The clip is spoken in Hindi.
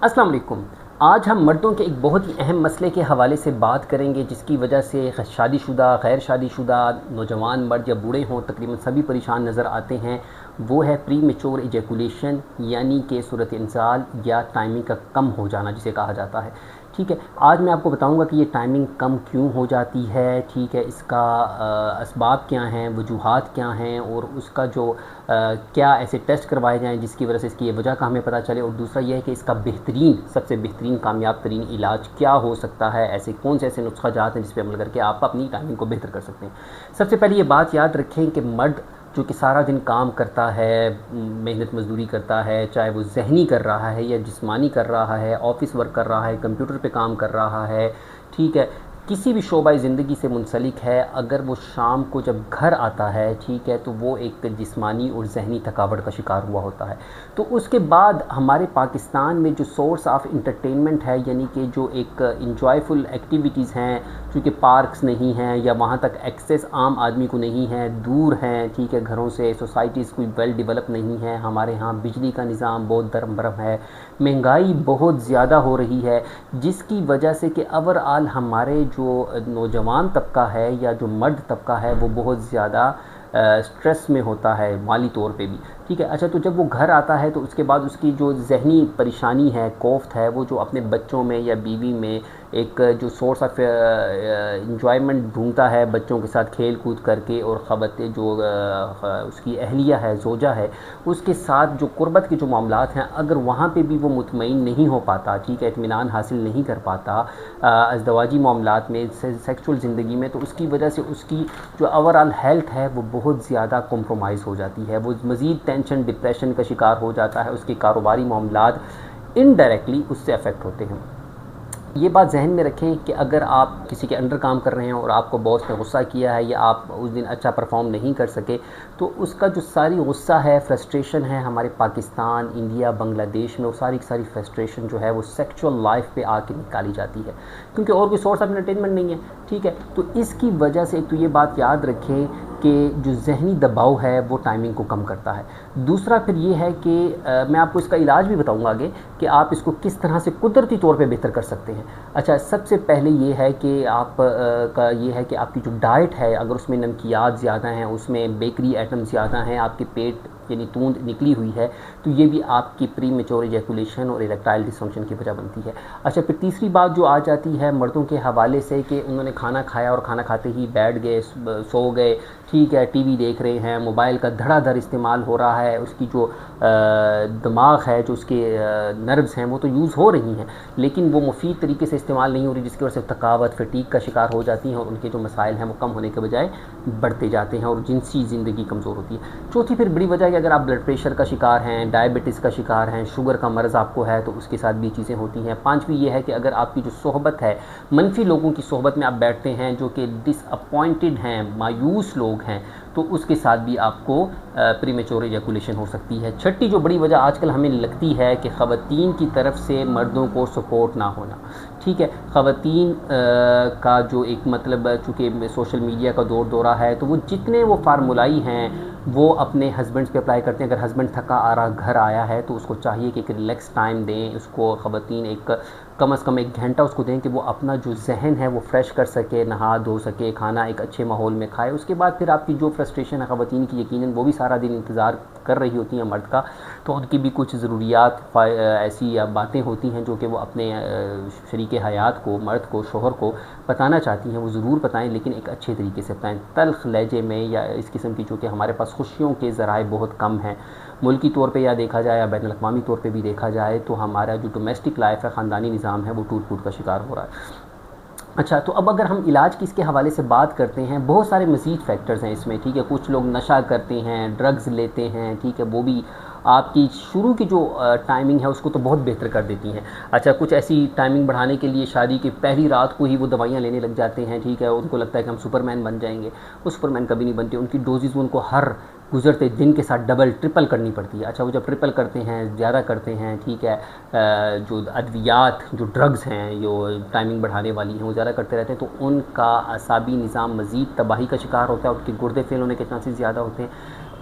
अस्सलाम वालेकुम। आज हम मर्दों के एक बहुत ही अहम मसले के हवाले से बात करेंगे, जिसकी वजह से शादीशुदा, गैर शादीशुदा, नौजवान मर्द या बूढ़े हों, तकरीबन सभी परेशान नज़र आते हैं। वो है प्री मेच्योर इजैकुलेशन, यानी कि सूरत इंसाल या टाइमिंग का कम हो जाना जिसे कहा जाता है। ठीक है, आज मैं आपको बताऊंगा कि ये टाइमिंग कम क्यों हो जाती है। ठीक है, इसका असबाब क्या हैं, वजूहात क्या हैं, और उसका जो क्या ऐसे टेस्ट करवाए जाएं जिसकी वजह से इसकी ये वजह का हमें पता चले। और दूसरा ये है कि इसका सबसे बेहतरीन कामयाब तरीन इलाज क्या हो सकता है, ऐसे कौन से ऐसे नुस्खा जात हैं जिस पर अमल करके आप अपनी टाइमिंग को बेहतर कर सकते हैं। सबसे पहले ये बात याद रखें कि मर्द जो कि सारा दिन काम करता है, मेहनत मजदूरी करता है, चाहे वो ज़हनी कर रहा है या जिस्मानी कर रहा है, ऑफिस वर्क कर रहा है, कंप्यूटर पे काम कर रहा है, ठीक है, किसी भी शोबा ज़िंदगी से मुंसलिक है, अगर वो शाम को जब घर आता है, ठीक है, तो वो एक जिस्मानी और ज़हनी थकावट का शिकार हुआ होता है। तो उसके बाद हमारे पाकिस्तान में जो सोर्स ऑफ इंटरटेनमेंट है, यानी कि जो एक इंजॉयफुल एक्टिविटीज़ हैं, चूँकि पार्क्स नहीं हैं या वहाँ तक एक्सेस आम आदमी को नहीं है, दूर हैं, ठीक है, घरों से, सोसाइटीज़ कोई वेल डेवलप नहीं है, हमारे यहाँ बिजली का निज़ाम बहुत दरम बरम है, महंगाई बहुत ज़्यादा हो रही है, जिसकी वजह से कि ओवरऑल हमारे जो नौजवान तबका है या जो मर्द तबका है वो बहुत ज़्यादा स्ट्रेस में होता है, माली तौर पे भी। ठीक है, अच्छा, तो जब वो घर आता है तो उसके बाद उसकी जो ज़हनी परेशानी है, कोफ्त है, वो जो अपने बच्चों में या बीवी में एक जो सोर्स ऑफ इंजॉयमेंट ढूंढता है बच्चों के साथ खेल कूद करके, और ख़बतें जो उसकी अहलिया है, ज़ोजा है, उसके साथ जो कुर्बत के जो मामलात हैं, अगर वहाँ पे भी वो मुतमईन नहीं हो पाता, ठीक है, इत्मीनान हासिल नहीं कर पाता अज़दवाजी मामलात में, सेक्सुअल ज़िंदगी में, तो उसकी वजह से उसकी जो ओवरऑल हेल्थ है वो बहुत ज़्यादा कॉम्प्रोमाइज़ हो जाती है, वो मज़ीद टेंशन डिप्रेशन का शिकार हो जाता है, उसके कारोबारी मामलात इनडायरेक्टली उससे अफेक्ट होते हैं। ये बात जहन में रखें कि अगर आप किसी के अंडर काम कर रहे हैं और आपको बॉस ने गुस्सा किया है या आप उस दिन अच्छा परफॉर्म नहीं कर सके, तो उसका जो सारी गुस्सा है, फ्रस्ट्रेशन है, हमारे पाकिस्तान, इंडिया, बांग्लादेश में वो सारी की सारी फ्रस्ट्रेशन जो है वो सेक्सुअल लाइफ पे आके निकाली जाती है, क्योंकि और कोई सोर्स ऑफ एंटरटेनमेंट नहीं है। ठीक है, तो इसकी वजह से एक तो ये बात याद रखें कि जो ज़हनी दबाव है वो टाइमिंग को कम करता है। दूसरा फिर ये है कि मैं आपको इसका इलाज भी बताऊंगा आगे कि आप इसको किस तरह से कुदरती तौर पे बेहतर कर सकते हैं। अच्छा, सबसे पहले ये है कि आप का ये है कि आपकी जो डाइट है, अगर उसमें नमकियात ज़्यादा हैं, उसमें बेकरी आइटम ज़्यादा हैं, आपके पेट यानी तूंद निकली हुई है, तो ये भी आपकी प्री मेच्योर इजैकुलेशन और इरेक्टाइल डिसफंक्शन की वजह बनती है। अच्छा, फिर तीसरी बात जो आ जाती है मर्दों के हवाले से कि उन्होंने खाना खाया और खाना खाते ही बैठ गए, सो गए, ठीक है, टीवी देख रहे हैं, मोबाइल का धड़ाधड़ इस्तेमाल हो रहा है, उसकी जो दिमाग है, जो उसके नर्व्स हैं वो तो यूज़ हो रही हैं, लेकिन वो मुफीद तरीके से इस्तेमाल नहीं हो रही, जिसकी वजह से थकावट, फटीग का शिकार हो जाती हैं और उनके जो मसाइल हैं वो कम होने के बजाय बढ़ते जाते हैं और जिनसी ज़िंदगी कमज़ोर होती है। चौथी फिर बड़ी वजह है कि अगर आप ब्लड प्रेशर का शिकार हैं, डायबिटीज़ का शिकार हैं, शुगर का मर्ज़ आपको है, तो उसके साथ भी चीज़ें होती हैं। पाँचवीं ये है कि अगर आपकी जो सोहबत है, मनफी लोगों की सोहबत में आप बैठते हैं जो कि डिसअपॉइंटेड हैं, मायूस लोग हैं, तो उसके साथ भी आपको प्री मेच्योर इजैकुलेशन हो सकती है। छठी जो बड़ी वजह आजकल हमें लगती है कि ख़वातीन की तरफ से मर्दों को सपोर्ट ना होना। ठीक है, ख़वातीन का जो एक मतलब, चूँकि सोशल मीडिया का दौरा है, तो वो जितने वो फार्मूलाई हैं वो अपने हस्बैंड्स पे अप्लाई करते हैं। अगर हस्बैंड थका आ रहा घर आया है तो उसको चाहिए कि एक रिलैक्स टाइम दें उसको, ख़वातीन एक कम से कम 1 घंटा उसको दें कि वो अपना जो जहन है वो फ्रेश कर सके, नहा धो सके, खाना एक अच्छे माहौल में खाए। उसके बाद फिर आपकी जो फ्रस्ट्रेशन है ख़वातीन की, यकीनन वो भी सारा दिन इंतज़ार कर रही होती हैं मर्द का, तो उनकी भी कुछ ज़रूरियात ऐसी बातें होती हैं जो कि वो अपने शरीक हयात को, मर्द को, शोहर को बताना चाहती हैं। वो ज़रूर बताएं, लेकिन एक अच्छे तरीके से बताएं, तल्ख़ लहजे में या इस किस्म की, चूँकि हमारे पास खुशियों के ज़राए बहुत कम हैं मुल्की तौर पे, या देखा जाए या बैनुल अक़वामी तौर पे भी देखा जाए, तो हमारा जो डोमेस्टिक लाइफ है, ख़ानदानी निज़ाम है, वो टूट फूट का शिकार हो रहा है। अच्छा, तो अब अगर हम इलाज की इसके हवाले से बात करते हैं, बहुत सारे मज़ीद फैक्टर्स हैं इसमें। ठीक है, कुछ लोग नशा करते हैं, ड्रग्स लेते हैं, ठीक है, वो भी आपकी शुरू की जो टाइमिंग है उसको तो बहुत बेहतर कर देती हैं। अच्छा, कुछ ऐसी टाइमिंग बढ़ाने के लिए शादी की पहली रात को ही वो दवाइयाँ लेने लग जाते हैं। ठीक है, उनको लगता है कि हम सुपरमैन बन जाएंगे, वो सुपरमैन कभी नहीं बनते, उनकी डोजेज़ उनको हर गुज़रते दिन के साथ डबल ट्रिपल करनी पड़ती है। अच्छा, वो जब ट्रिपल करते हैं, ज़्यादा करते हैं, ठीक है, जो अद्वियात, जो ड्रग्स हैं, जो टाइमिंग बढ़ाने वाली हैं, वो ज़्यादा करते रहते हैं, तो उनका असाबी निज़ाम मज़ीद तबाही का शिकार होता है, उनके गुर्दे फेल होने के चांसेस ज़्यादा होते हैं।